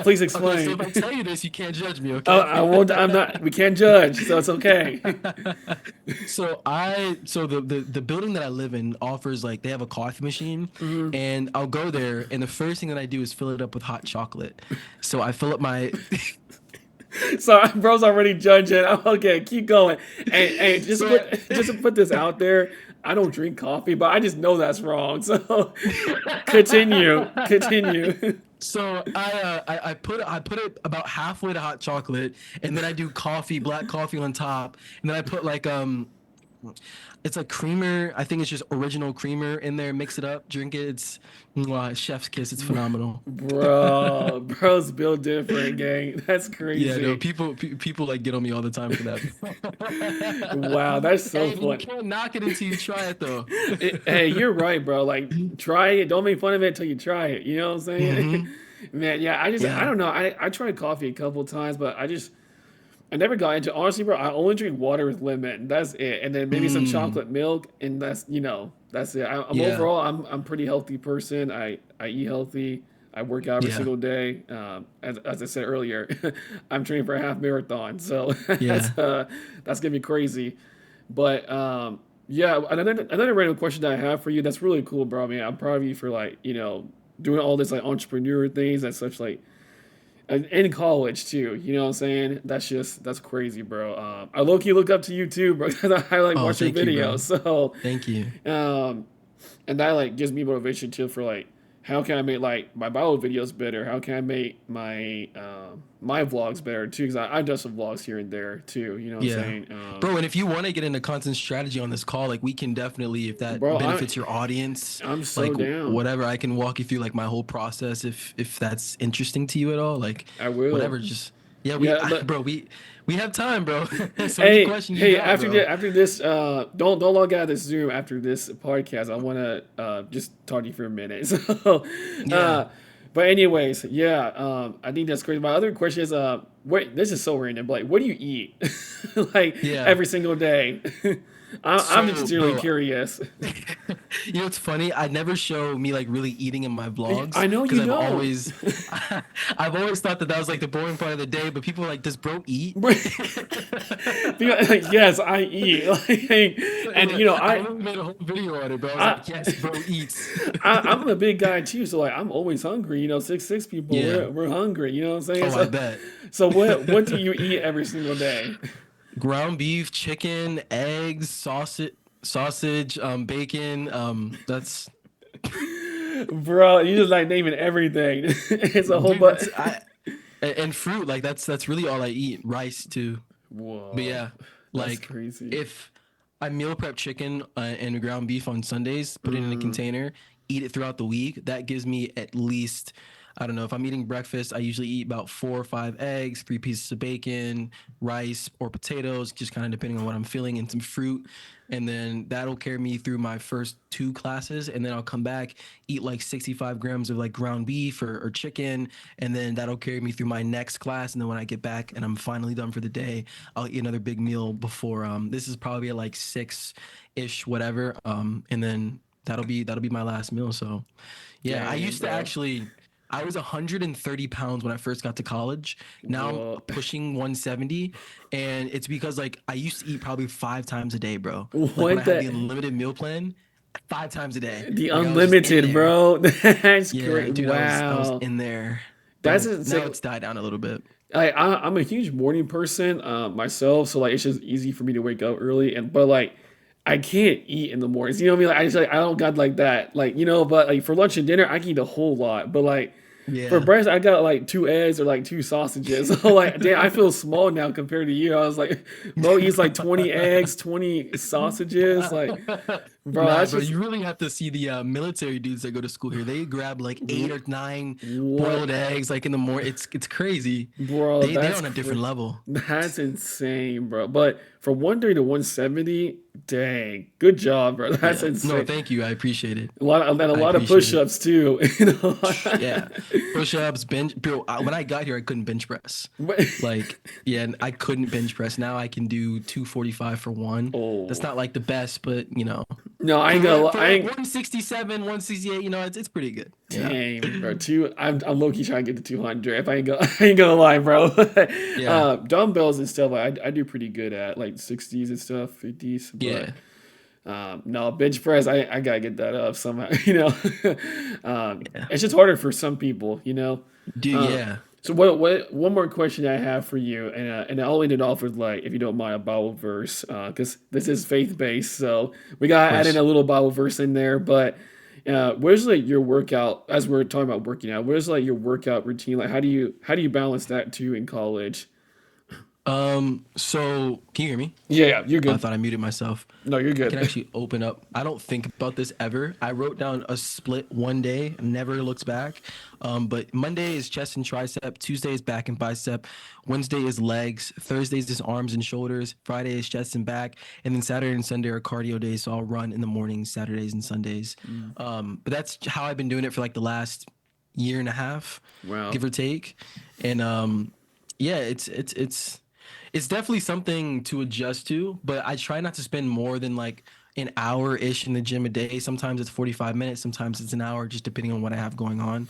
Please okay, so explain. if I tell you this, you can't judge me, Oh, okay? I won't. I'm not. We can't judge, so it's okay. So the building that I live in offers like they have a coffee machine, Mhm. and I'll go there, and the first thing that I do is fill it up with hot chocolate. So I fill up my So bro's already judging. Okay, keep going. And so just to put this out there, I don't drink coffee, but I just know that's wrong. So continue, continue. I put it about halfway to hot chocolate, and then I do coffee, black coffee on top, and then I put like it's like creamer. I think it's just original creamer in there. Mix it up, drink it. It's mwah, chef's kiss. It's phenomenal. Bro's built different, gang. That's Yeah, no, crazy. people like get on me all the time for that. Wow, that's so Hey, you fun. can't knock it until you try it, though. Hey, you're right, bro. Like, try it. Don't make fun of it until you try it. You know what I'm saying? Hmm. Man, yeah. I Yeah, don't know. I tried coffee a couple of times, but I never got into. Honestly, bro, I only drink water with lemon. That's it, and then maybe some mm, chocolate milk, and that's it. I'm yeah, overall, I'm pretty healthy person. I eat healthy. I work out every yeah, single day. As I said earlier, I'm training for a half marathon, so yeah. that's gonna be crazy. But yeah, another random question that I have for you that's really cool, bro. I mean, I'm proud of you for like doing all this like entrepreneur things and such like in college too. You know what I'm saying? That's crazy, bro. I low key look up to you too, bro, because I like Oh, watch your thank you, videos. bro. So Thank you. um, and that like gives me motivation too for like how can I make like my Bible videos better? How can I make my vlogs better too? Because I do some vlogs here and there too. You know what I'm Yeah. saying? Bro, and if you want to get into content strategy on this call, like we can definitely, if that Bro, benefits your audience, I'm so like down. whatever, I can walk you through like my whole process if that's interesting to you at all. Like I will. whatever, just yeah, Yeah, but bro, we have time, bro. So any hey, question you hey, got, bro. after this, don't log out of this Zoom after this podcast. I want to just talk to you for a minute. So, Yeah. uh, but anyways, yeah, I think that's crazy. My other question is, what? This is so random. But like, what do you eat, like Yeah. every single day? I'm just So, genuinely bro, curious. you know what's funny? I never show me like really eating in my vlogs I know because you don't. I've always thought that that was like the boring part of the day. But people are like, does bro eat? Yes, I eat. Like, and I even made a whole video on it, bro. I was I like, yes, bro eats. I'm a big guy too, so like I'm always hungry. 6'6" people, Yeah. we're hungry. You know what I'm saying? Oh, I So bet. so what do you eat every single day, Ground beef, chicken, eggs, sausage, bacon. That's bro? You just like naming everything. It's a whole dude. but. And fruit. Like that's really all I eat. Rice too. But Whoa, yeah, that's like crazy. if I meal prep chicken and ground beef on Sundays, put it in a Mm, container, eat it throughout the week, that gives me at least, I don't know, if I'm eating breakfast, I usually eat about 4 or 5 eggs, 3 pieces of bacon, rice or potatoes, just kind of depending on what I'm feeling, and some fruit. And then that'll carry me through my first 2 classes. And then I'll come back, eat like 65 grams of like ground beef or chicken. And then that'll carry me through my next class. And then when I get back and I'm finally done for the day, I'll eat another big meal before this is probably at like 6 ish, whatever. And then that'll be my last meal. So yeah, I dang, used to bro. actually I was 130 pounds when I first got to college. Now I'm Whoa, pushing 170, and it's because like I used to eat probably 5 times a day, bro. Like when I what had the the unlimited meal plan, 5 times a day. the Like I was just in unlimited, there. bro? That's Yeah, great. dude, I was Wow, in there, that's but now insane. it's died down a little bit. I'm a huge morning person myself, so like it's just easy for me to wake up early. And but like I can't eat in the mornings. You know what I mean? Like I just like I don't got like that. Like, but like for lunch and dinner I can eat a whole lot. But like for Yeah. breakfast I got like two eggs or like two sausages. So like damn, I feel small now compared to you. I was like, bro eats like 20 eggs, 20 sausages. Like, bro, Nah, that's bro, just you really have to see the military dudes that go to school here. They grab like 8 or 9 what, boiled eggs like in the morning. It's crazy. bro? They're That's on a different level. that's insane, bro. But from 130 to 170, dang, good job, bro. That's Yeah. No, insane. thank you. I appreciate it. A lot and a I lot of appreciate it. push-ups too. Yeah. Push-ups, bench. Bro, when I got here, I couldn't bench press. But- Like, yeah, and I couldn't bench press. Now I can do 245 for one. That's oh not like the best, but no, I ain't for gonna. I like ain't. 167, 168, it's pretty good. Dang, bro. I'm low key trying to get to 200. If I ain't go, I ain't gonna lie, bro. Yeah. Dumbbells and stuff, I do pretty good at like 60s and stuff, 50s. But Yeah. no, bench press, I gotta get that up somehow. Yeah. It's just harder for some people. Dude, Uh, yeah. so what? One more question I have for you, and I'll end it off with like, if you don't mind, a Bible verse, because this is faith based, so we Of gotta add in course. a little Bible verse in there. But where's like your workout? As we're talking about working out, where's like your workout routine? Like, how do you balance that too in college? So can you hear me? Yeah, yeah, you're Oh, I good. thought I muted myself. No, you're I can good. actually open up. I don't think about this ever. I wrote down a split one day, never looked back. But Monday is chest and tricep, Tuesday is back and bicep, Wednesday is legs, Thursdays is arms and shoulders, Friday is chest and back, and then Saturday and Sunday are cardio days. So I'll run in the mornings, Saturdays and Sundays. Mm, But that's how I've been doing it for like the last year and a half, wow. give or take. And yeah, it's definitely something to adjust to, but I try not to spend more than like an hour ish in the gym a day. Sometimes it's 45 minutes, sometimes it's an hour, just depending on what I have going on.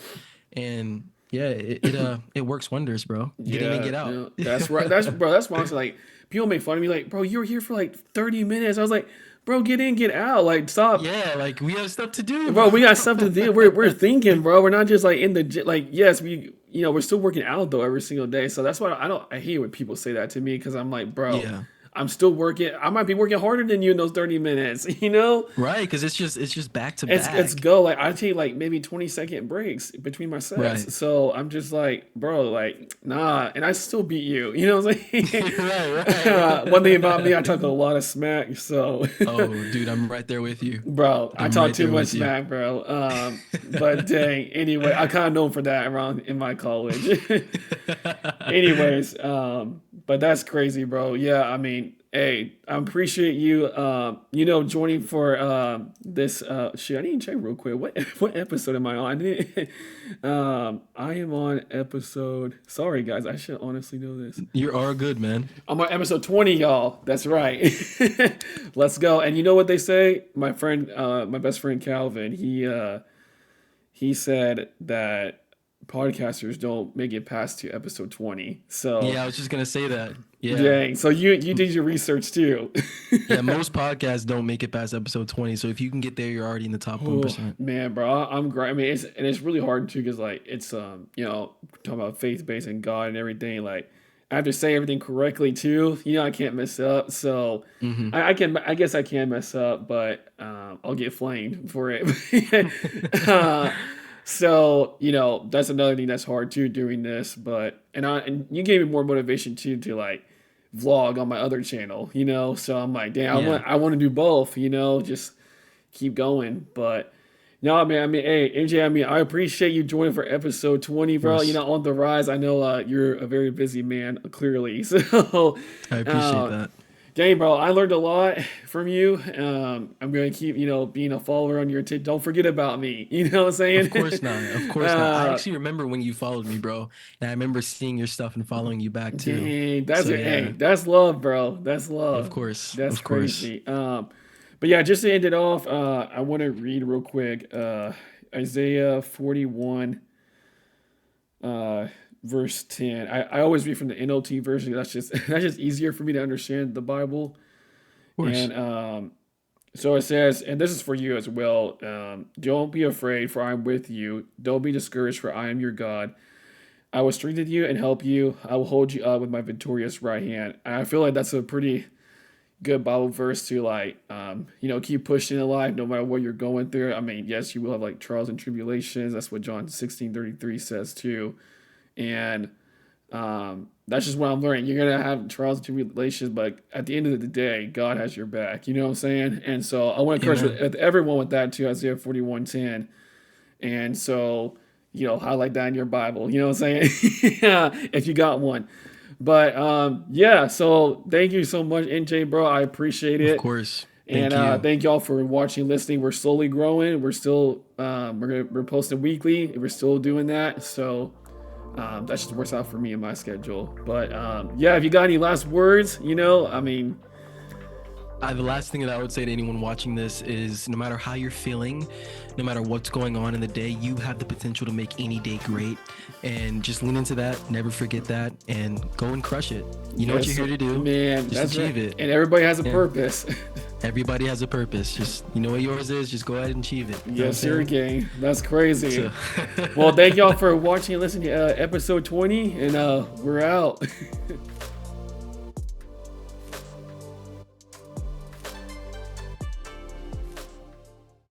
And yeah, it works wonders, bro. Get in and Yeah, get out. no, that's right. That's bro. That's why I was like, people make fun of me, like, bro, you were here for like 30 minutes. I was like, bro, get in, get out. Like, stop. Yeah, like we have stuff to do, Bro, we got bro. something to do. We're thinking, bro. We're not just like in the like. Yes, we're still working out though every single day. So that's why I hate when people say that to me, because I'm like, bro, Yeah. I'm still working. I might be working harder than you in those 30 minutes. You know, Right, because it's just back to it's back. go. Like I take like maybe 20-second breaks between my Right. sets. So I'm just like, bro, like nah, and I still beat you. You know what I'm saying? Right, One thing about me, I right. talk a lot of smack. So. Oh, dude, I'm right there with you. Bro, I I'm talk right too there much with you. smack, bro. But dang, anyway, I kind of known for that around in my college. Anyways, but that's crazy, bro. Yeah, I mean, hey, I appreciate you, joining for this. Shit, I need to check real quick. What episode am I on? I am on episode. Sorry, guys, I should honestly know this. You're all good, man. I'm on episode 20, y'all. That's right. Let's go. And you know what they say? My friend, my best friend Calvin, he said that podcasters don't make it past to episode 20. So Yeah, I was just gonna say that. Yeah. dang. So you did your research too. Yeah, most podcasts don't make it past episode 20. So if you can get there, you're already in the top Oh 1%. man, bro, I'm great. I mean, it's really hard too, because like it's talking about faith based and God and everything. Like I have to say everything correctly too. I can't mess up. So Hmm. I guess I can mess up, but I'll get flamed for it. uh, so that's another thing that's hard too doing this. But and you gave me more motivation too to like vlog on my other channel. So I'm like, damn, Yeah, I want to do both. Just keep going. But no, man, I mean, hey, AJ, I mean, I appreciate you joining for episode 20, of bro. course. On the rise. I know you're a very busy man, clearly. So, I appreciate uh, that. dang, bro, I learned a lot from you. I'm going to keep, being a follower on your Don't forget about me. You know what I'm Of saying? course not. Of course not. I uh, actually remember when you followed me, bro. And I remember seeing your stuff and following you back too. dang, that's So it. Hey, yeah, that's love, bro. That's of love. course. That's Of course. crazy. But yeah, just to end it off, I want to read real quick Isaiah 41, uh, verse 10. I always read from the NLT version. That's just that's just easier for me to understand the Bible. Of course. And so it says, and this is for you as well. Don't be afraid, for I am with you. Don't be discouraged, for I am your God. I will strengthen you and help you. I will hold you up with my victorious right hand. And I feel like that's a pretty good Bible verse to like, keep pushing in life no matter what you're going through. I mean, yes, you will have like trials and tribulations. That's what John 16:33 says too. And that's just what I'm learning. You're gonna have trials and tribulations, but at the end of the day, God has your back. You know what I'm saying? And so I want to encourage Amen. everyone with that too, Isaiah 41:10. And so, highlight that in your Bible. You know what I'm saying? Yeah, if you got one. But yeah, so thank you so much, NJ, bro. I appreciate Of it. course. And Thank you. thank y'all for watching, listening. We're slowly growing. We're still we're posting weekly. We're still doing that. So that just works out for me and my schedule. But yeah, if you got any last words, I mean, The last thing that I would say to anyone watching this is no matter how you're feeling, no matter what's going on in the day, you have the potential to make any day great. And just lean into that, never forget that, and go and crush it. You know what yes, you're here to do. man, Just that's right. achieve it. And everybody has a Yeah. purpose. Everybody has a purpose. Just, you know what yours is, just go ahead and achieve it. You know what I'm Yes, sir, saying? gang. That's crazy. So, Well, thank y'all for watching and listening to episode 20, and we're out.